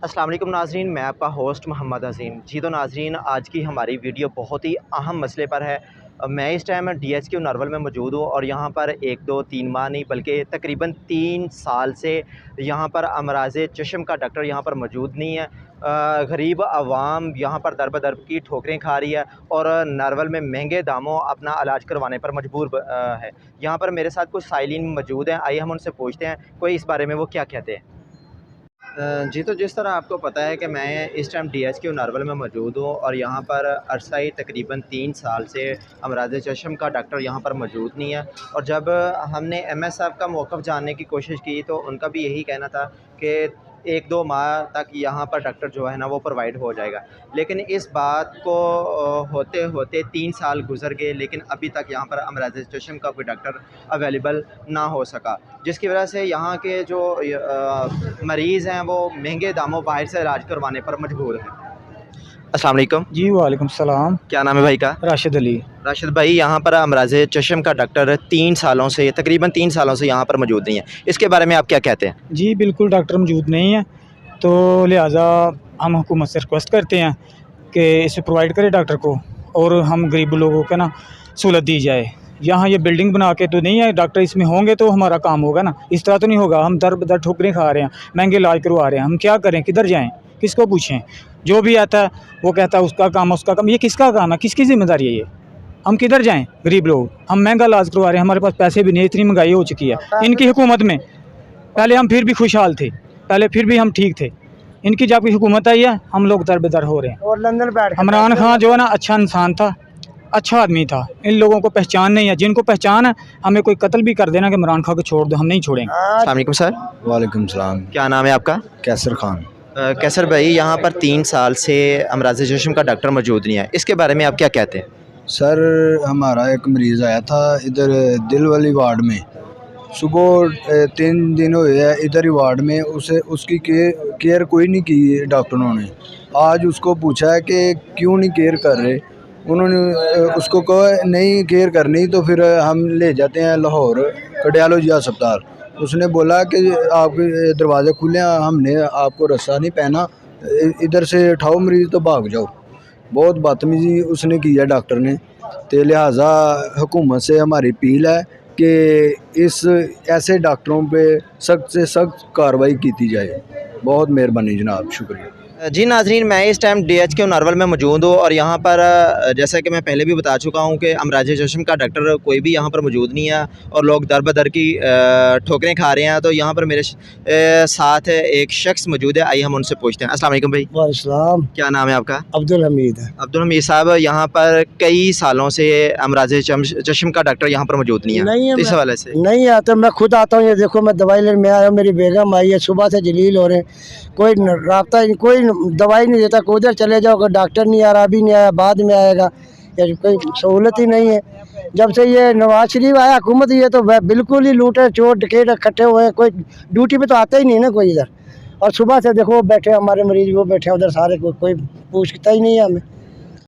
अस्सलाम वालेकुम नाज़रीन, मैं आपका होस्ट मोहम्मद अज़ीम। जी तो नाज़रीन, आज की हमारी वीडियो बहुत ही अहम मसले पर है। मैं इस टाइम DHQ नरवल में मौजूद हूँ और यहाँ पर 1 2 3 माह नहीं बल्कि तकरीबन 3 साल से यहाँ पर अमराज़े चश्म का डॉक्टर यहाँ पर मौजूद नहीं है। गरीब आवाम यहाँ पर दर बदर की ठोकरें खा रही है और नरवल में महंगे दामों अपना इलाज करवाने पर मजबूर है। यहाँ पर मेरे साथ कुछ साइलिन मौजूद हैं, आइए हम उनसे पूछते हैं कोई इस बारे में वो क्या कहते हैं। जी, तो जिस तरह आपको पता है कि मैं इस टाइम DHQ नरवल में मौजूद हूँ और यहाँ पर अरसाई तकरीबन 3 साल से अमराज़ चश्म का डॉक्टर यहाँ पर मौजूद नहीं है। और जब हमने MS साहब का मौक़िफ़ जानने की कोशिश की तो उनका भी यही कहना था कि 1 2 माह तक यहाँ पर डॉक्टर जो है ना वो प्रोवाइड हो जाएगा। लेकिन इस बात को होते होते 3 साल गुज़र गए, लेकिन अभी तक यहाँ पर अमराज़ चश्म का कोई डॉक्टर अवेलेबल ना हो सका, जिसकी वजह से यहाँ के जो मरीज़ हैं वो महंगे दामों बाहर से इलाज करवाने पर मजबूर हैं। अस्सलाम वालेकुम। जी वालेकुम सलाम। क्या नाम है भाई का? राशिद अली। राशिद भाई, यहाँ पर अमराज़ चश्म का डॉक्टर 3 सालों से तकरीबन 3 सालों से यहाँ पर मौजूद नहीं है, इसके बारे में आप क्या कहते हैं? जी बिल्कुल, डॉक्टर मौजूद नहीं है, तो लिहाजा हम हुकूमत से रिक्वेस्ट करते हैं कि इसे प्रोवाइड करें डॉक्टर को और हम गरीब लोगों को ना सहूलत दी जाए। यहाँ ये बिल्डिंग बना के तो नहीं है, डॉक्टर इसमें होंगे तो हमारा काम होगा ना, इस तरह तो नहीं होगा। हम दर बदर ठोकरें खा रहे हैं, महंगे इलाज करवा रहे हैं, हम क्या करें, किधर जाएँ, किसको पूछें? जो भी आता है वो कहता है उसका काम उसका काम। ये किसका काम है, किसकी ज़िम्मेदारी है ये? हम किधर जाएं? गरीब लोग, हम महंगा इलाज करवा रहे हैं, हमारे पास पैसे भी नहीं, इतनी महंगाई हो चुकी है। इनकी हुकूमत में पहले हम फिर भी खुशहाल थे, पहले फिर भी हम ठीक थे। इनकी जब की हुकूमत आई है हम लोग दर बदर हो रहे हैं। और लंदन बैठ इमरान खान जो है ना अच्छा इंसान था, अच्छा आदमी था। इन लोगों को पहचान नहीं है, जिनको पहचान है हमें कोई कत्ल भी कर देना कि इमरान खान को छोड़ दो, हम नहीं छोड़ेंगे। अस्सलाम वालेकुम सर। वालेकुम सलाम। क्या नाम है आपका? कैसर खान। कैसर भाई, यहाँ पर 3 साल से अमराज़ चश्म का डॉक्टर मौजूद नहीं है, इसके बारे में आप क्या कहते हैं? सर हमारा एक मरीज़ आया था इधर दिल वाली वार्ड में, सुबह 3 दिन हुए हैं इधर ही वार्ड में, उसे उसकी केयर कोई नहीं की डॉक्टरों ने। आज उसको पूछा है कि क्यों नहीं केयर कर रहे, उन्होंने उसको कहा नहीं केयर करनी तो फिर हम ले जाते हैं लाहौर कार्डियोलॉजी अस्पताल। उसने बोला कि आपके दरवाज़े खुले हैं, हमने आपको रस्सा नहीं पहना, इधर से उठाओ मरीज़ तो भाग जाओ। बहुत बदतमीजी उसने की है डॉक्टर ने। तो लिहाजा हुकूमत से हमारी अपील है कि इस ऐसे डॉक्टरों पे सख्त से सख्त कार्रवाई की जाए। बहुत मेहरबानी जनाब, शुक्रिया। जी नाज़रीन, मैं इस टाइम DHQ नरवल में मौजूद हूँ और यहाँ पर जैसा कि मैं पहले भी बता चुका हूँ कि अमराज़ चश्म का डॉक्टर कोई भी यहाँ पर मौजूद नहीं है और लोग दर बदर की ठोकरें खा रहे हैं। तो यहाँ पर मेरे साथ एक शख्स मौजूद है, आइए हम उनसे पूछते हैं। अस्सलाम वालेकुम भाई। वालेकुम। क्या नाम है आपका? अब्दुल हमीद। अब्दुल हमीद साहब, यहाँ पर कई सालों से अमराज़ चश्म का डॉक्टर यहाँ पर मौजूद नहीं है, तो इस हवाले से नहीं आता। मैं खुद आता हूँ, ये देखो मैं दवाई लेने में आया हूँ, मेरी बेगम आई है, सुबह से जलील हो रहे हैं, कोई रास्ता कोई दवाई नहीं देता, उधर चले जाओ, कोई डॉक्टर नहीं आ रहा, अभी नहीं आया, बाद में आएगा, या कोई सहूलत ही नहीं है। जब से ये नवाज शरीफ आया हुकूमत, ये तो बिल्कुल ही लूटे चोर डकैत इकट्ठे हुए हैं, कोई ड्यूटी पे तो आता ही नहीं ना कोई इधर। और सुबह से देखो बैठे हमारे मरीज वो बैठे उधर सारे, कोई पूछता ही नहीं है हमें।